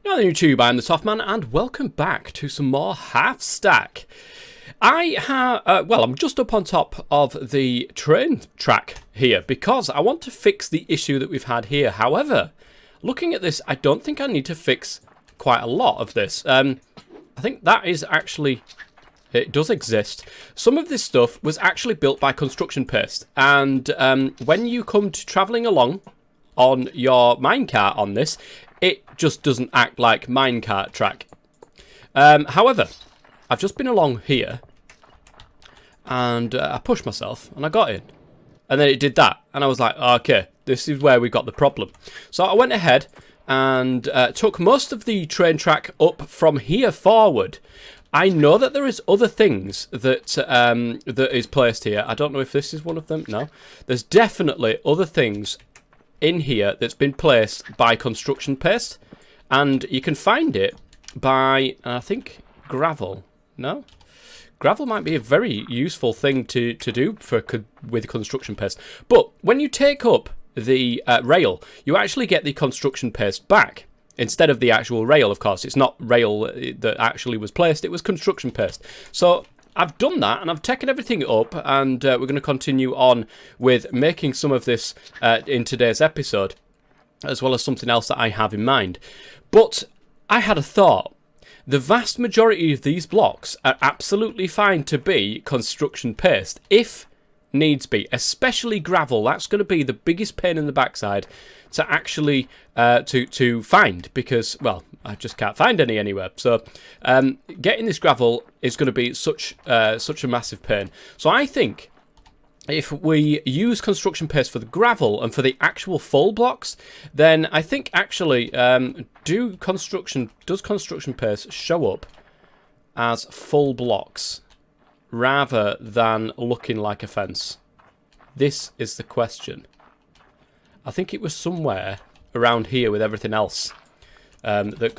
Hello YouTube, I'm the Softman and welcome back to some more Halfstack. I'm just up on top of the train track here because I want to fix the issue that we've had here. However, looking at this, I don't think I need to fix quite a lot of this. I think that is actually... It does exist. Some of this stuff was actually built by construction paste, and when you come to travelling along on your minecart on this, it just doesn't act like minecart track. However, I've just been along here, and I pushed myself, and I got in. And then it did that, and I was like, okay, this is where we got the problem. So I went ahead and took most of the train track up from here forward. I know that there is other things that that is placed here. I don't know if this is one of them. No. There's definitely other things in here that's been placed by construction paste, and you can find it by I think gravel. No, gravel might be a very useful thing to do with construction paste. But when you take up the rail, you actually get the construction paste back instead of the actual rail. Of course, it's not rail that actually was placed; it was construction paste. So I've done that, and I've taken everything up, and we're going to continue on with making some of this in today's episode, as well as something else that I have in mind. But I had a thought. The vast majority of these blocks are absolutely fine to be construction paste, if needs be, especially gravel. That's going to be the biggest pain in the backside to actually to find, because, well, I just can't find any anywhere. So getting this gravel is going to be such a massive pain. So I think if we use construction paste for the gravel and for the actual full blocks, then I think actually does construction paste show up as full blocks rather than looking like a fence? This is the question. I think it was somewhere around here with everything else that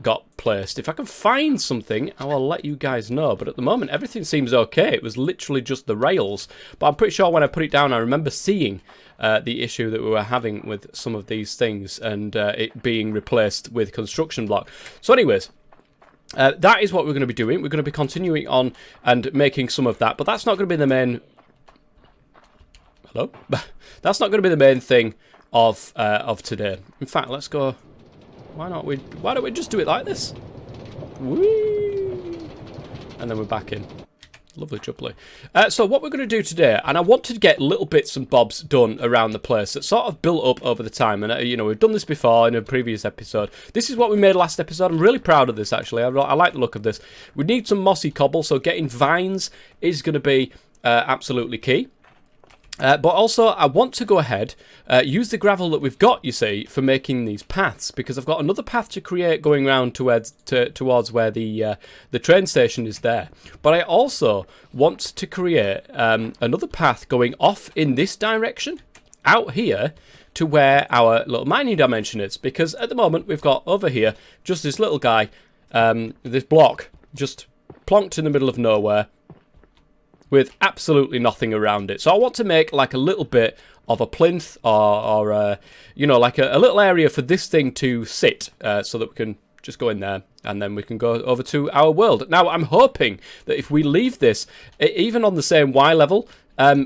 got placed. If I can find something, I will let you guys know. But at the moment, everything seems okay. It was literally just the rails. But I'm pretty sure when I put it down, I remember seeing the issue that we were having with some of these things and it being replaced with construction block. So anyways, that is what we're going to be doing. We're going to be continuing on and making some of that. But that's not going to be the main... Hello? That's not going to be the main thing of today. In fact, let's go... Why don't we just do it like this? Whee! And then we're back in. Lovely jubbly. So what we're going to do today, and I want to get little bits and bobs done around the place that sort of built up over the time. And, you know, we've done this before in a previous episode. This is what we made last episode. I'm really proud of this, actually. I like the look of this. We need some mossy cobble, so getting vines is going to be absolutely key. But also, I want to go ahead, use the gravel that we've got, you see, for making these paths, because I've got another path to create going round towards where the train station is there. But I also want to create another path going off in this direction, out here, to where our little mining dimension is, because at the moment we've got over here just this little guy, this block, just plonked in the middle of nowhere, with absolutely nothing around it. So I want to make like a little bit of a plinth or you know, like a little area for this thing to sit so that we can just go in there and then we can go over to our world. Now, I'm hoping that if we leave this, even on the same Y level,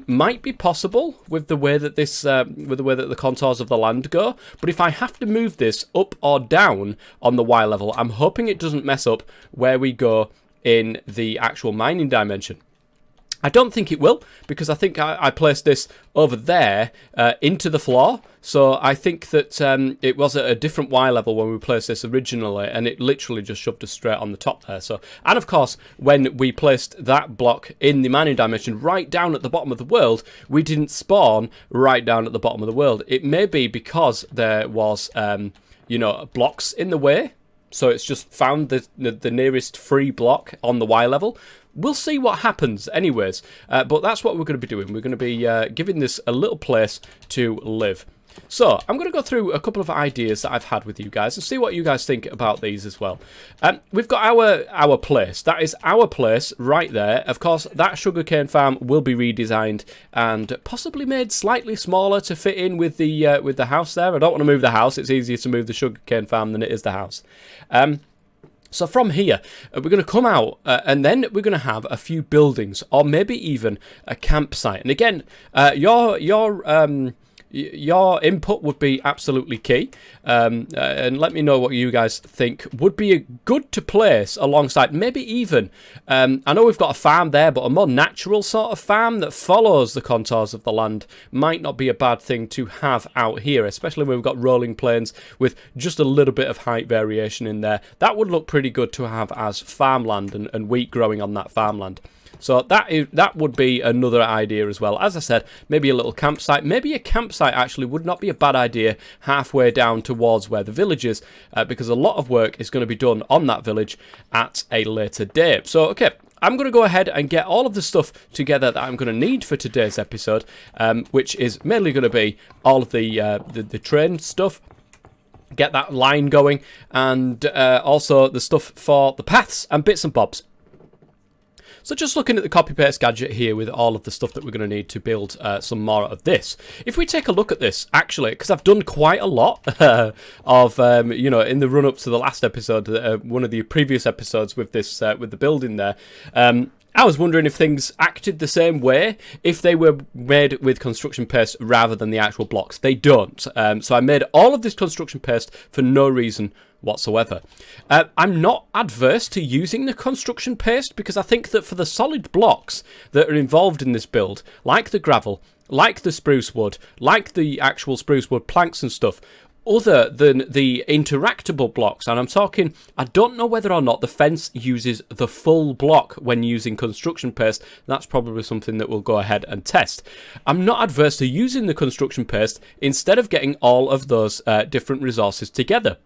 might be possible with the way that this, with the way that the contours of the land go. But if I have to move this up or down on the Y level, I'm hoping it doesn't mess up where we go in the actual mining dimension. I don't think it will, because I think I placed this over there into the floor. So I think that it was at a different Y level when we placed this originally, and it literally just shoved us straight on the top there. So, and of course, when we placed that block in the mining dimension right down at the bottom of the world, we didn't spawn right down at the bottom of the world. It may be because there was, you know, blocks in the way. So it's just found the nearest free block on the Y level. We'll see what happens anyways. But that's what we're going to be doing. We're going to be giving this a little place to live. So, I'm going to go through a couple of ideas that I've had with you guys and see what you guys think about these as well. We've got our place. That is our place right there. Of course, that sugarcane farm will be redesigned and possibly made slightly smaller to fit in with the house there. I don't want to move the house. It's easier to move the sugarcane farm than it is the house. So from here, we're going to come out and then we're going to have a few buildings or maybe even a campsite. And again, your input would be absolutely key, and let me know what you guys think would be good to place alongside, maybe even, I know we've got a farm there, but a more natural sort of farm that follows the contours of the land might not be a bad thing to have out here, especially when we've got rolling plains with just a little bit of height variation in there. That would look pretty good to have as farmland and wheat growing on that farmland. So that would be another idea as well. As I said, maybe a little campsite. Maybe a campsite actually would not be a bad idea halfway down towards where the village is, because a lot of work is going to be done on that village at a later date. So, okay, I'm going to go ahead and get all of the stuff together that I'm going to need for today's episode, which is mainly going to be all of the train stuff. Get that line going, and also the stuff for the paths and bits and bobs. So just looking at the copy-paste gadget here with all of the stuff that we're going to need to build some more of this. If we take a look at this, actually, because I've done quite a lot of, you know, in the run-up to the last episode, one of the previous episodes with this, with the building there, I was wondering if things acted the same way if they were made with construction paste rather than the actual blocks. They don't. So I made all of this construction paste for no reason whatsoever. I'm not adverse to using the construction paste because I think that for the solid blocks that are involved in this build, like the gravel, like the spruce wood, like the actual spruce wood planks and stuff, other than the interactable blocks, and I'm talking, I don't know whether or not the fence uses the full block when using construction paste. That's probably something that we'll go ahead and test. I'm not adverse to using the construction paste instead of getting all of those different resources together.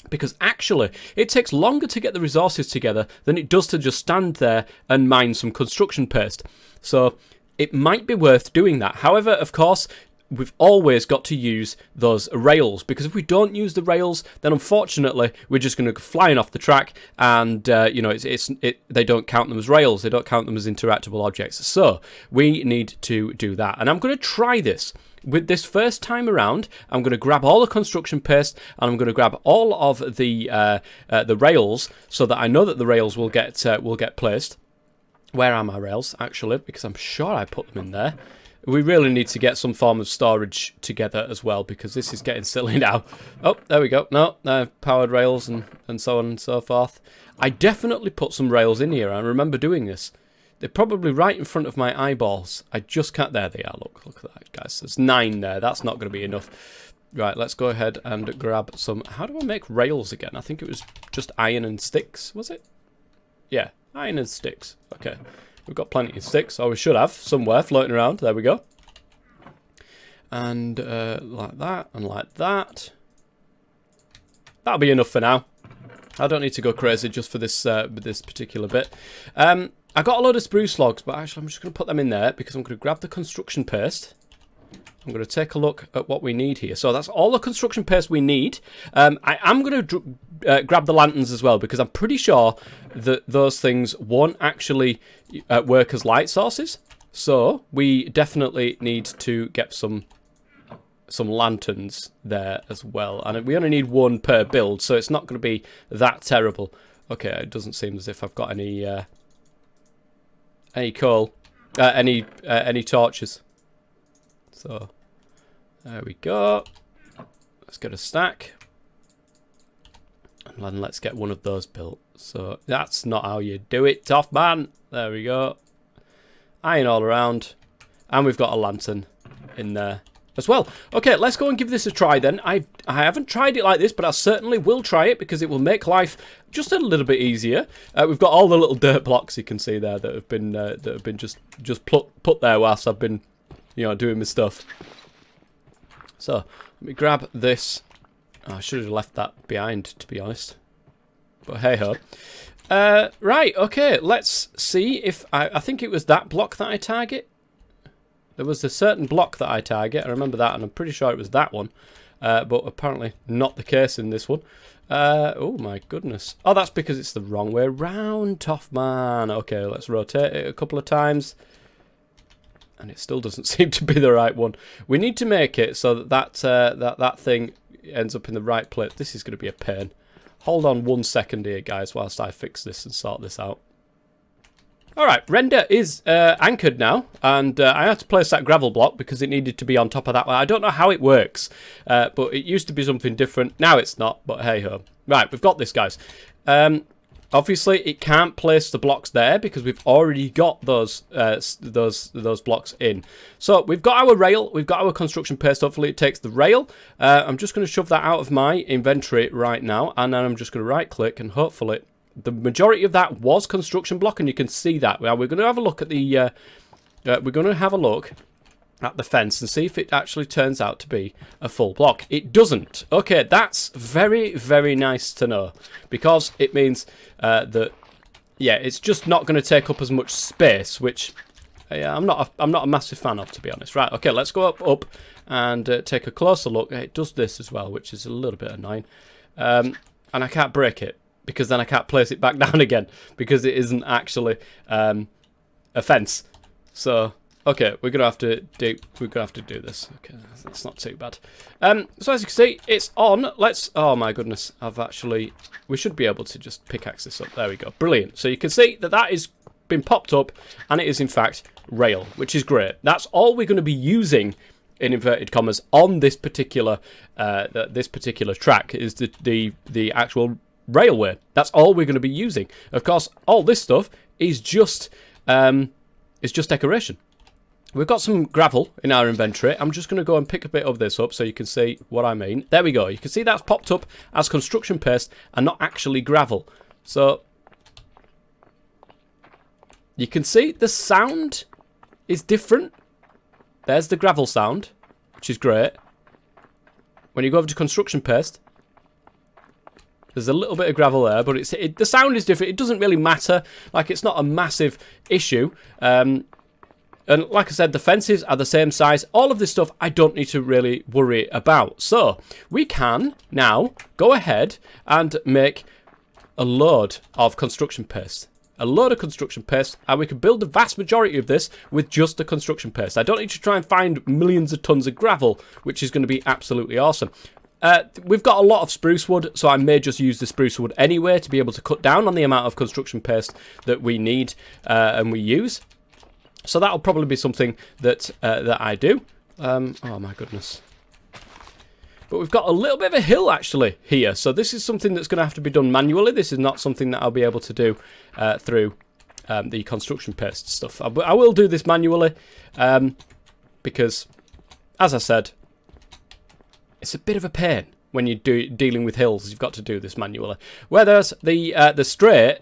Because actually, it takes longer to get the resources together than it does to just stand there and mine some construction paste. So it might be worth doing that. However, of course, we've always got to use those rails, because if we don't use the rails, then unfortunately we're just going to go flying off the track, and you know, they don't count them as rails, they don't count them as interactable objects. So we need to do that, and I'm going to try this. With this first time around, I'm going to grab all the construction paste and I'm going to grab all of the rails, so that I know that the rails will get placed. Where are my rails, actually? Because I'm sure I put them in there. We really need to get some form of storage together as well, because this is getting silly now. Oh, there we go. No, powered rails and so on and so forth. I definitely put some rails in here. I remember doing this. They're probably right in front of my eyeballs. I just can't... There they are. Look at that, guys. There's 9 there. That's not going to be enough. Right, let's go ahead and grab some... How do I make rails again? I think it was just iron and sticks, was it? Yeah, iron and sticks. Okay. We've got plenty of sticks, or we should have, somewhere floating around. There we go. And like that, and like that. That'll be enough for now. I don't need to go crazy just for this this particular bit. I got a load of spruce logs, but actually I'm just going to put them in there because I'm going to grab the construction paste. I'm going to take a look at what we need here. So that's all the construction paste we need. I am going to grab the lanterns as well, because I'm pretty sure that those things won't actually work as light sources. So we definitely need to get some lanterns there as well. And we only need 1 per build, so it's not going to be that terrible. Okay, it doesn't seem as if I've got any coal, any torches. So there we go. Let's get a stack, and then let's get one of those built. So that's not how you do it, tough man. There we go. Iron all around, and we've got a lantern in there as well. Okay, let's go and give this a try then. I haven't tried it like this, but I certainly will try it because it will make life just a little bit easier. We've got all the little dirt blocks you can see there that have been just put there whilst I've been, you know, doing my stuff. So let me grab this. Oh, I should have left that behind, to be honest. But hey ho. Right, okay, let's see if I think it was that block that I target. There was a certain block that I target. I remember that, and I'm pretty sure it was that one. But apparently not the case in this one. Oh my goodness. Oh, that's because it's the wrong way round, tough man. Okay, let's rotate it a couple of times. And it still doesn't seem to be the right one. We need to make it so that that thing ends up in the right place. This is going to be a pain. Hold on 1 second here, guys, whilst I fix this and sort this out. Alright, render is anchored now, and I had to place that gravel block because it needed to be on top of that one. I don't know how it works, but it used to be something different. Now it's not, but hey-ho. Right, we've got this, guys. Obviously, it can't place the blocks there because we've already got those blocks in. So we've got our rail, we've got our construction paste. Hopefully it takes the rail. I'm just going to shove that out of my inventory right now, and then I'm just going to right-click, and hopefully the majority of that was construction block, and you can see that. Well, we're going to have a look at the fence and see if it actually turns out to be a full block. It doesn't. Okay, that's very, very nice to know, because it means that, yeah, it's just not going to take up as much space, which I'm not a massive fan of, to be honest. Right, okay, let's go up and take a closer look. It does this as well, which is a little bit annoying. And I can't break it, because then I can't place it back down again, because it isn't actually a fence. So okay, we're gonna have to do this. Okay, that's not too bad. So as you can see, it's on. Oh my goodness, we should be able to just pickaxe this up. There we go, brilliant. So you can see that is been popped up, and it is in fact rail, which is great. That's all we're going to be using, in inverted commas, on this particular track, is the actual railway. That's all we're going to be using. Of course, all this stuff is just decoration. We've got some gravel in our inventory. I'm just going to go and pick a bit of this up so you can see what I mean. There we go. You can see that's popped up as construction paste and not actually gravel. So you can see the sound is different. There's the gravel sound, which is great. When you go over to construction paste, there's a little bit of gravel there, but the sound is different. It doesn't really matter. Like, it's not a massive issue. And like I said, the fences are the same size. All of this stuff I don't need to really worry about. So we can now go ahead and make a load of construction paste. A load of construction paste, and we can build the vast majority of this with just the construction paste. I don't need to try and find millions of tons of gravel, which is going to be absolutely awesome. We've got a lot of spruce wood, so I may just use the spruce wood anyway to be able to cut down on the amount of construction paste that we need and we use. So that'll probably be something that I do. Oh my goodness. But we've got a little bit of a hill actually here. So this is something that's going to have to be done manually. This is not something that I'll be able to do through the construction paste stuff. I will do this manually because, as I said, it's a bit of a pain when you're dealing with hills. You've got to do this manually. Whereas the straight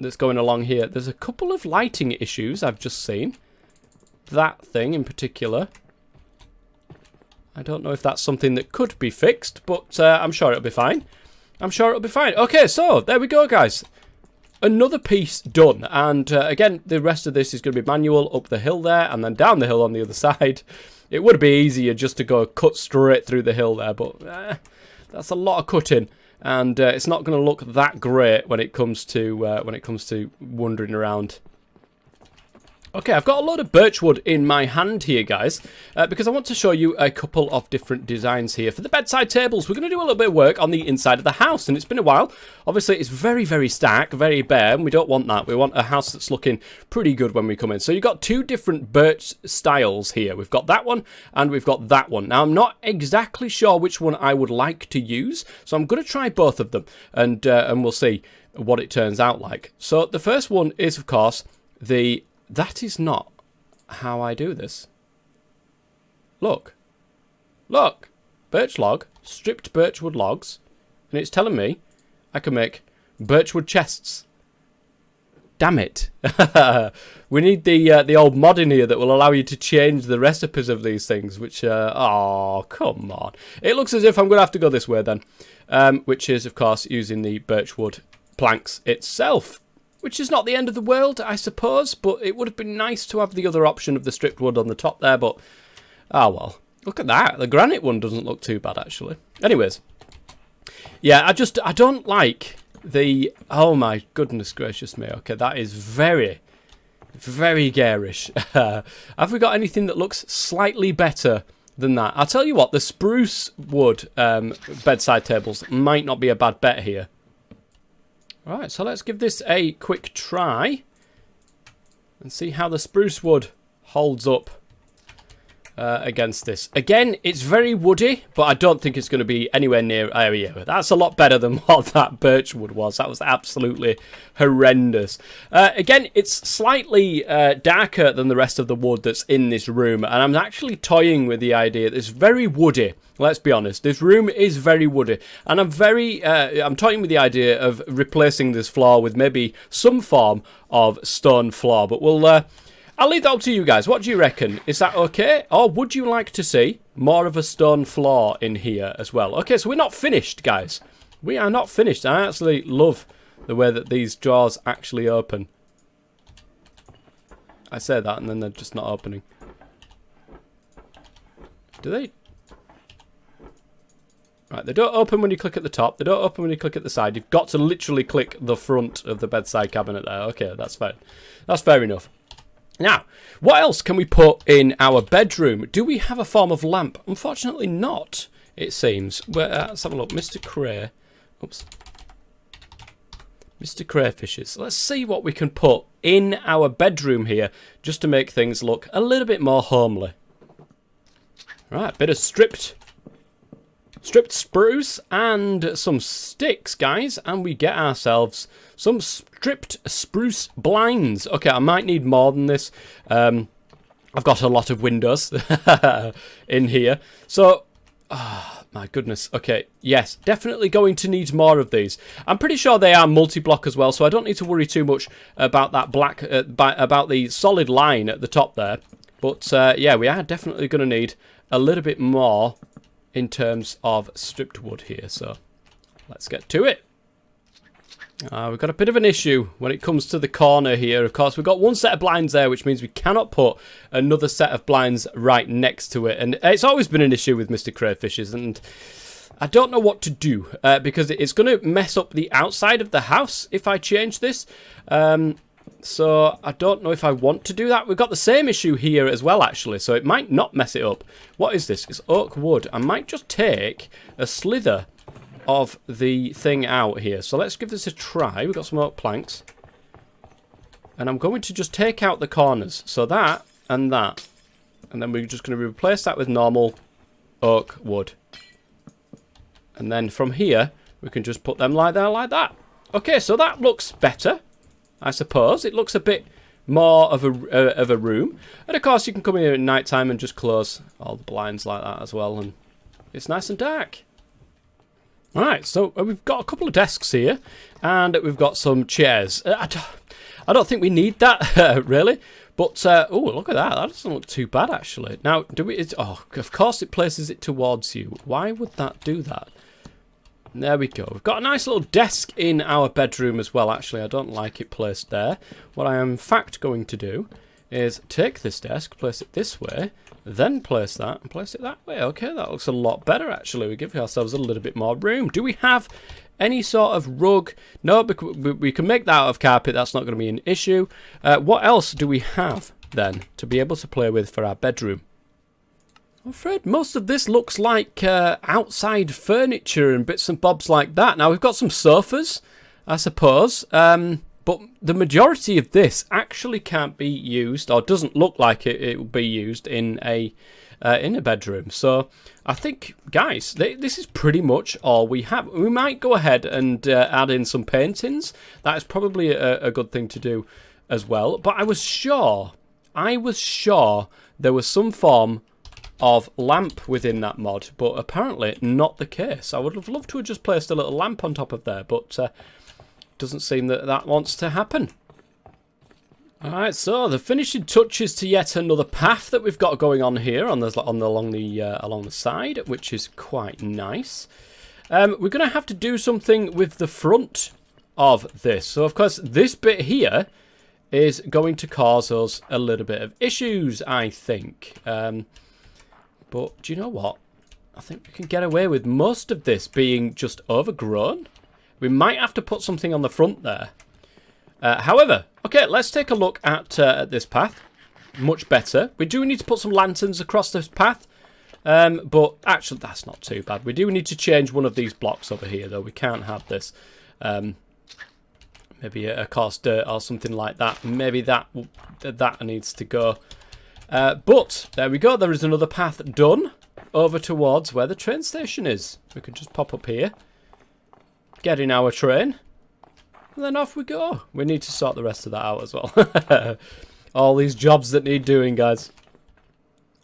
that's going along here, there's a couple of lighting issues I've just seen. That thing in particular, I don't know if that's something that could be fixed, but I'm sure it'll be fine. I'm sure it'll be fine. Okay, so there we go, guys. Another piece done, and again, the rest of this is going to be manual up the hill there, and then down the hill on the other side. It would be easier just to go cut straight through the hill there, but that's a lot of cutting. And it's not going to look that great when it comes to wandering around. Okay, I've got a load of birchwood in my hand here, guys, because I want to show you a couple of different designs here. For the bedside tables, we're going to do a little bit of work on the inside of the house, and it's been a while. Obviously, it's very, very stark, very bare, and we don't want that. We want a house that's looking pretty good when we come in. So you've got two different birch styles here. We've got that one, and we've got that one. Now, I'm not exactly sure which one I would like to use, so I'm going to try both of them, and we'll see what it turns out like. So the first one is, of course, that is not how I do this. Look. Look. Birch log. Stripped birchwood logs. And it's telling me I can make birchwood chests. Damn it. We need the old mod in here that will allow you to change the recipes of these things, which, oh, come on. It looks as if I'm going to have to go this way then, which is, of course, using the birchwood planks itself. which is not the end of the world, I suppose, but it would have been nice to have the other option of the stripped wood on the top there, but, oh well. Look at that. The granite one doesn't look too bad, actually. Anyways. Yeah, I don't like the... Oh, my goodness gracious me. Okay, that is very, very garish. Have we got anything that looks slightly better than that? I'll tell you what, the spruce wood bedside tables might not be a bad bet here. Right, so let's give this a quick try and see how the spruce wood holds up against this. Again, it's very woody, but I don't think it's going to be anywhere near... yeah, that's a lot better than what that birch wood was. That was absolutely horrendous. Again, it's slightly darker than the rest of the wood that's in this room, and I'm actually toying with the idea that it's very woody. Let's be honest, this room is very woody, and I'm toying with the idea of replacing this floor with maybe some form of stone floor, but I'll leave that up to you guys. What do you reckon? Is that okay? Or would you like to see more of a stone floor in here as well? Okay, so we're not finished, guys. We are not finished. I absolutely love the way that these drawers actually open. I say that and then they're just not opening. Do they? Right, they don't open when you click at the top. They don't open when you click at the side. You've got to literally click the front of the bedside cabinet there. Okay, that's fine. That's fair enough. Now, what else can we put in our bedroom? Do we have a form of lamp? Unfortunately not, it seems. Let's have a look. Mr. Cray. Oops. Mr. Crayfishes. Let's see what we can put in our bedroom here just to make things look a little bit more homely. Right, bit of stripped spruce and some sticks, guys, and we get ourselves some stripped spruce blinds. Okay, I might need more than this. I've got a lot of windows in here, so my goodness. Okay, yes, definitely going to need more of these. I'm pretty sure they are multi-block as well, so I don't need to worry too much about that black about the solid line at the top there. But yeah, we are definitely going to need a little bit more in terms of stripped wood here, so let's get to it. We've got a bit of an issue when it comes to the corner here. Of course, we've got one set of blinds there, which means we cannot put another set of blinds right next to it, and it's always been an issue with Mr. Crayfishes, and I don't know what to do because it's going to mess up the outside of the house if I change this. So I don't know if I want to do that. We've got the same issue here as well, actually, so it might not mess it up. What is this? It's oak wood. I might just take a slither of the thing out here. So let's give this a try. We've got some oak planks. And I'm going to just take out the corners. So that and that. And then we're just going to replace that with normal oak wood. And then from here, we can just put them like that. Okay, so that looks better, I suppose. It looks a bit more of a room. And of course, you can come in here at night time and just close all the blinds like that as well. And it's nice and dark. Alright, so we've got a couple of desks here, and we've got some chairs. I don't think we need that, really. But, oh, look at that. That doesn't look too bad, actually. Now, oh, of course it places it towards you. Why would that do that? There we go. We've got a nice little desk in our bedroom as well, actually. I don't like it placed there. What I am, in fact, going to do is take this desk, place it this way, then place that and place it that way. Okay, that looks a lot better, actually. We give ourselves a little bit more room. Do we have any sort of rug? No, we can make that out of carpet. That's not going to be an issue. What else do we have, then, to be able to play with for our bedroom? I'm afraid most of this looks like outside furniture and bits and bobs like that. Now, we've got some sofas, I suppose. But the majority of this actually can't be used, or doesn't look like it will be used in a bedroom. So I think, guys, this is pretty much all we have. We might go ahead and add in some paintings. That is probably a good thing to do as well. But I was sure there was some form of lamp within that mod, but apparently not the case. I would have loved to have just placed a little lamp on top of there, but doesn't seem that wants to happen. Alright, so the finishing touches to yet another path that we've got going on here along the side, which is quite nice. We're going to have to do something with the front of this. So, of course, this bit here is going to cause us a little bit of issues, I think. But do you know what? I think we can get away with most of this being just overgrown. We might have to put something on the front there. However, okay, let's take a look at this path. Much better. We do need to put some lanterns across this path. But actually, that's not too bad. We do need to change one of these blocks over here, though. We can't have this. Maybe a coarse dirt or something like that. Maybe that needs to go. But there we go. There is another path done over towards where the train station is. We can just pop up here, get in our train, and then off we go. We need to sort the rest of that out as well. All these jobs that need doing, guys.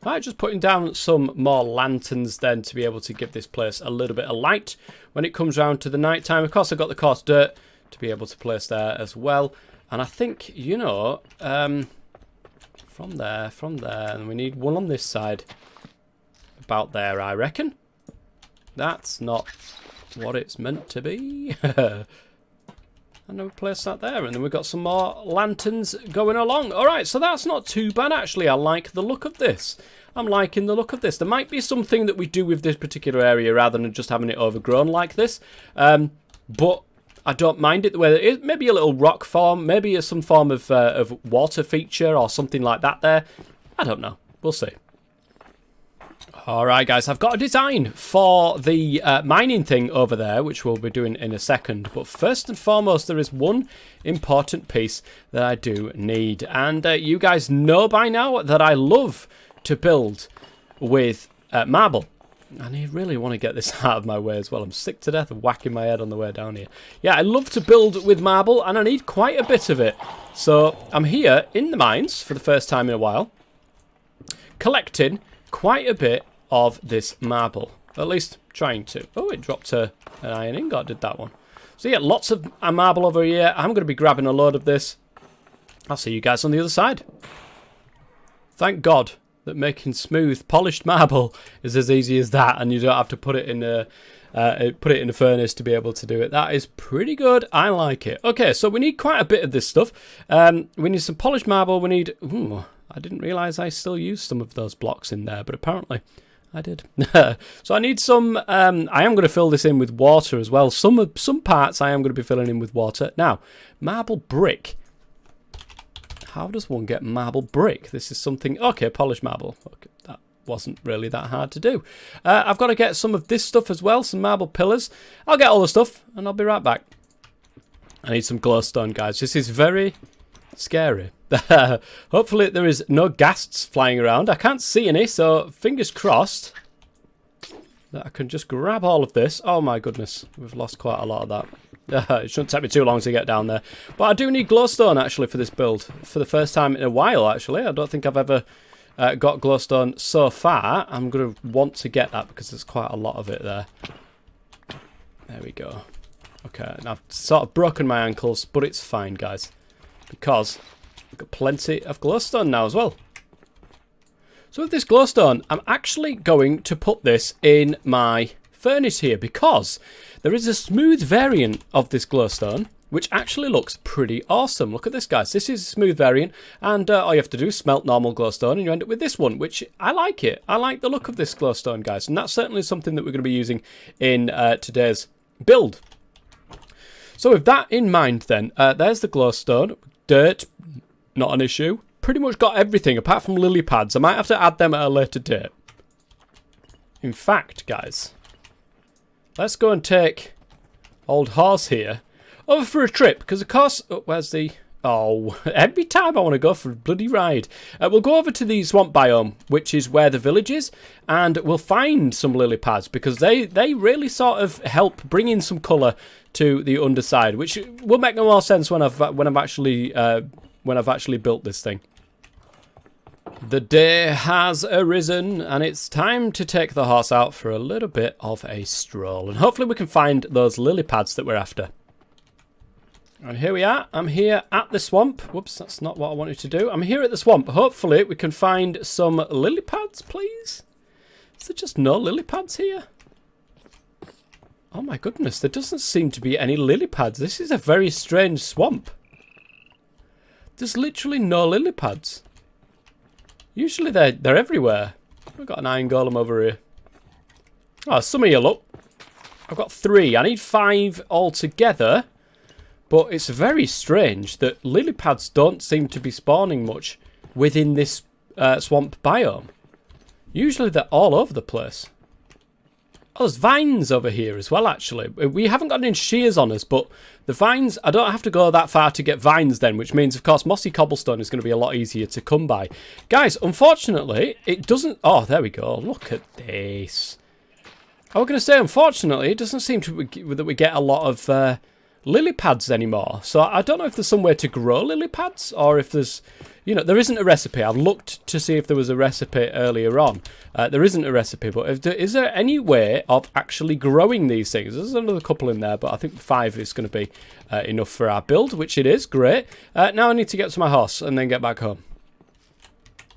Alright, just putting down some more lanterns then to be able to give this place a little bit of light when it comes round to the night time. Of course, I've got the coarse dirt to be able to place there as well. And I think, you know, from there, and we need one on this side. About there, I reckon. That's not what it's meant to be. And then we place that there, and then we've got some more lanterns going along. Alright, so that's not too bad, actually. I like the look of this. I'm liking the look of this. There might be something that we do with this particular area rather than just having it overgrown like this. But I don't mind it the way that it is. Maybe a little rock form, maybe some form of water feature or something like that there. I don't know. We'll see. Alright guys, I've got a design for the mining thing over there, which we'll be doing in a second. But first and foremost, there is one important piece that I do need. And you guys know by now that I love to build with marble. And I really want to get this out of my way as well. I'm sick to death of whacking my head on the way down here. Yeah, I love to build with marble, and I need quite a bit of it. So I'm here in the mines for the first time in a while, collecting quite a bit of this marble, at least trying to. Oh, it dropped an iron ingot, did that one. So yeah, lots of marble over here. I'm going to be grabbing a load of this. I'll see you guys on the other side. Thank God that making smooth polished marble is as easy as that, and you don't have to put it in a furnace to be able to do it. That is pretty good. I like it. Okay, so we need quite a bit of this stuff. We need some polished marble. We need. Ooh, I didn't realise I still used some of those blocks in there, but apparently I did. So I need some. I am going to fill this in with water as well. Some parts I am going to be filling in with water. Now, marble brick. How does one get marble brick? This is something. Okay, polished marble. Okay, that wasn't really that hard to do. I've got to get some of this stuff as well. Some marble pillars. I'll get all the stuff and I'll be right back. I need some glowstone, guys. This is very scary. Hopefully there is no ghasts flying around. I can't see any, so fingers crossed that I can just grab all of this. Oh my goodness, we've lost quite a lot of that. It shouldn't take me too long to get down there. But I do need glowstone actually for this build. For the first time in a while actually. I don't think I've ever got glowstone so far. I'm going to want to get that because there's quite a lot of it there. There we go. Okay, and I've sort of broken my ankles, but it's fine guys. Because I've got plenty of glowstone now as well. So with this glowstone, I'm actually going to put this in my furnace here because there is a smooth variant of this glowstone which actually looks pretty awesome. Look at this, guys. This is a smooth variant, and all you have to do is smelt normal glowstone and you end up with this one, which I like it. I like the look of this glowstone, guys, and that's certainly something that we're going to be using in today's build. So with that in mind then, there's the glowstone. Dirt, not an issue. Pretty much got everything apart from lily pads. I might have to add them at a later date. In fact, guys, let's go and take old horse here over for a trip. Because of course, oh, where's the... Oh, every time I want to go for a bloody ride. We'll go over to the swamp biome, which is where the village is, and we'll find some lily pads because they really sort of help bring in some colour to the underside, which will make no more sense when I've actually built this thing. The day has arisen, and it's time to take the horse out for a little bit of a stroll, and hopefully we can find those lily pads that we're after. And here we are. I'm here at the swamp. Whoops, that's not what I wanted to do. I'm here at the swamp. Hopefully we can find some lily pads, please. Is there just no lily pads here? Oh my goodness, there doesn't seem to be any lily pads. This is a very strange swamp. There's literally no lily pads. Usually they're everywhere. I've got an iron golem over here. Oh, some of you look. I've got 3. I need 5 altogether. But it's very strange that lily pads don't seem to be spawning much within this swamp biome. Usually they're all over the place. Oh, there's vines over here as well, actually. We haven't got any shears on us, but the vines, I don't have to go that far to get vines then, which means, of course, mossy cobblestone is going to be a lot easier to come by. Guys, unfortunately, it doesn't... Oh, there we go. Look at this. I was going to say, unfortunately, it doesn't seem to that we get a lot of lily pads anymore. So I don't know if there's somewhere to grow lily pads, or if there's... You know, there isn't a recipe. I've looked to see if there was a recipe earlier on. There isn't a recipe, but is there any way of actually growing these things? There's another couple in there, but I think 5 is going to be enough for our build, which it is. Great. Now I need to get to my horse and then get back home.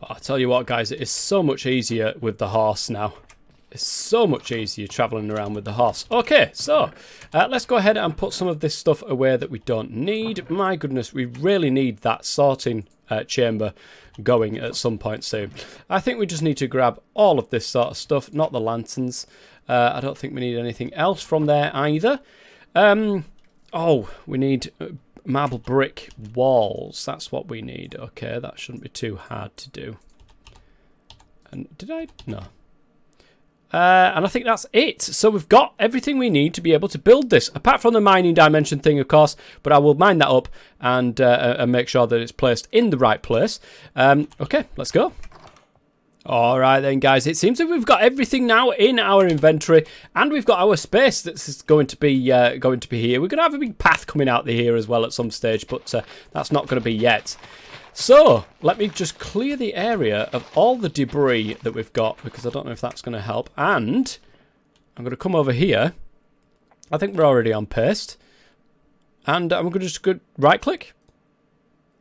I'll tell you what, guys, it is so much easier with the horse now. It's so much easier travelling around with the horse. Okay, so let's go ahead and put some of this stuff away that we don't need. My goodness, we really need that sorting chamber going at some point soon. I think we just need to grab all of this sort of stuff, not the lanterns. I don't think we need anything else from there either. Oh, we need marble brick walls. That's what we need. Okay, that shouldn't be too hard to do. And did I? No. And I think that's it. So we've got everything we need to be able to build this, apart from the mining dimension thing, of course, but I will mine that up and make sure that it's placed in the right place. Okay, let's go. All right then, guys, it seems that we've got everything now in our inventory, and we've got our space that's going to be here. We're going to have a big path coming out of here as well at some stage, but that's not going to be yet. So, let me just clear the area of all the debris that we've got, because I don't know if that's going to help. And I'm going to come over here. I think we're already on paste. And I'm going to just go right-click.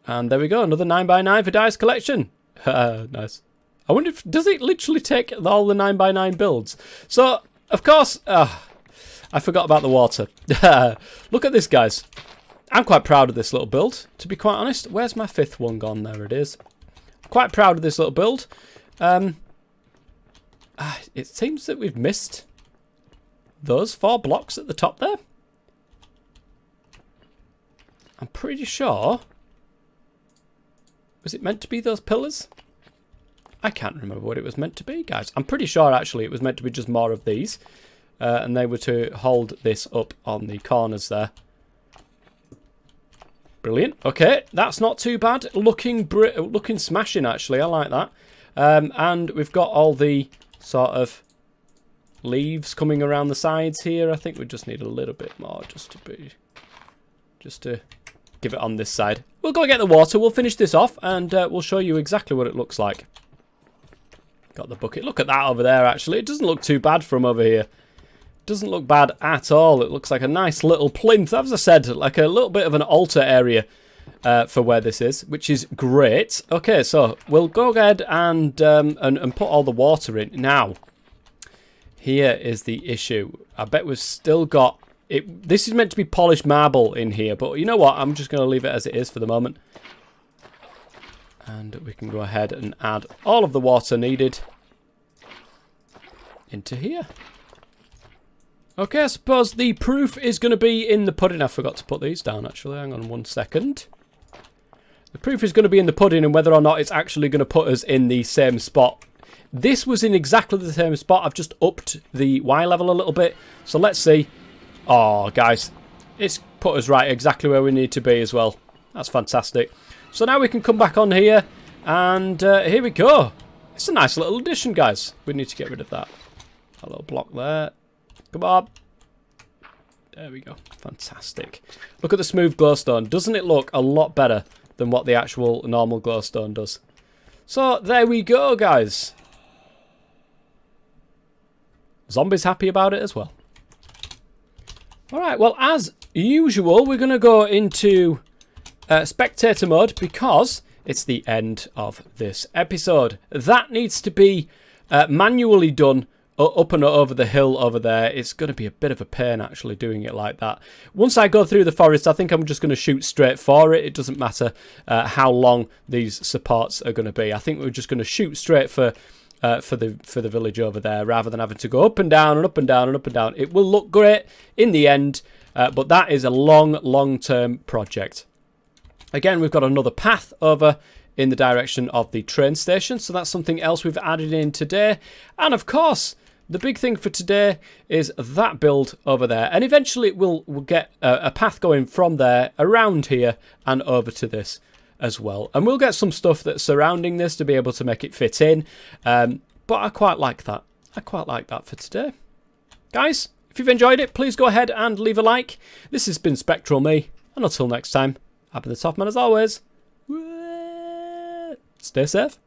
And there we go, another 9x9 for Dice Collection. Nice. I wonder if, does it literally take all the 9x9 builds? So, of course, I forgot about the water. Look at this, guys. I'm quite proud of this little build, to be quite honest. Where's my 5th one gone? There it is. Quite proud of this little build. It seems that we've missed those 4 blocks at the top there. I'm pretty sure... Was it meant to be those pillars? I can't remember what it was meant to be, guys. I'm pretty sure, actually, it was meant to be just more of these. And they were to hold this up on the corners there. Brilliant. Okay, that's not too bad. Looking smashing, actually. I like that. And we've got all the sort of leaves coming around the sides here. I think we just need a little bit more just to give it on this side. We'll go get the water. We'll finish this off, and we'll show you exactly what it looks like. Got the bucket. Look at that over there, actually. It doesn't look too bad from over here. Doesn't look bad at all. It looks like a nice little plinth, as I said, like a little bit of an altar area for where this is, which is great. Okay, so we'll go ahead and put all the water in. Now, here is the issue. I bet we've still got it. This is meant to be polished marble in here, but you know what? I'm just going to leave it as it is for the moment. And we can go ahead and add all of the water needed into here. Okay, I suppose the proof is going to be in the pudding. I forgot to put these down, actually. Hang on 1 second. The proof is going to be in the pudding, and whether or not it's actually going to put us in the same spot. This was in exactly the same spot. I've just upped the Y level a little bit. So let's see. Oh, guys. It's put us right exactly where we need to be as well. That's fantastic. So now we can come back on here, and here we go. It's a nice little addition, guys. We need to get rid of that. A little block there. Come on. There we go. Fantastic. Look at the smooth glowstone. Doesn't it look a lot better than what the actual normal glowstone does? So, there we go, guys. Zombies happy about it as well. Alright, well, as usual, we're going to go into spectator mode because it's the end of this episode. That needs to be manually done up and over the hill over there. It's going to be a bit of a pain actually doing it like that. Once I go through the forest, I think I'm just going to shoot straight for it. It doesn't matter how long these supports are going to be. I think we're just going to shoot straight for the village over there, rather than having to go up and down and up and down and up and down. It will look great in the end, but that is a long-term project. Again, we've got another path over in the direction of the train station, so that's something else we've added in today. And of course, the big thing for today is that build over there, and eventually we'll get a path going from there around here and over to this as well. And we'll get some stuff that's surrounding this to be able to make it fit in, but I quite like that. I quite like that for today. Guys, if you've enjoyed it, please go ahead and leave a like. This has been Spectral Me, and until next time, I've been the Top Man as always. Stay safe.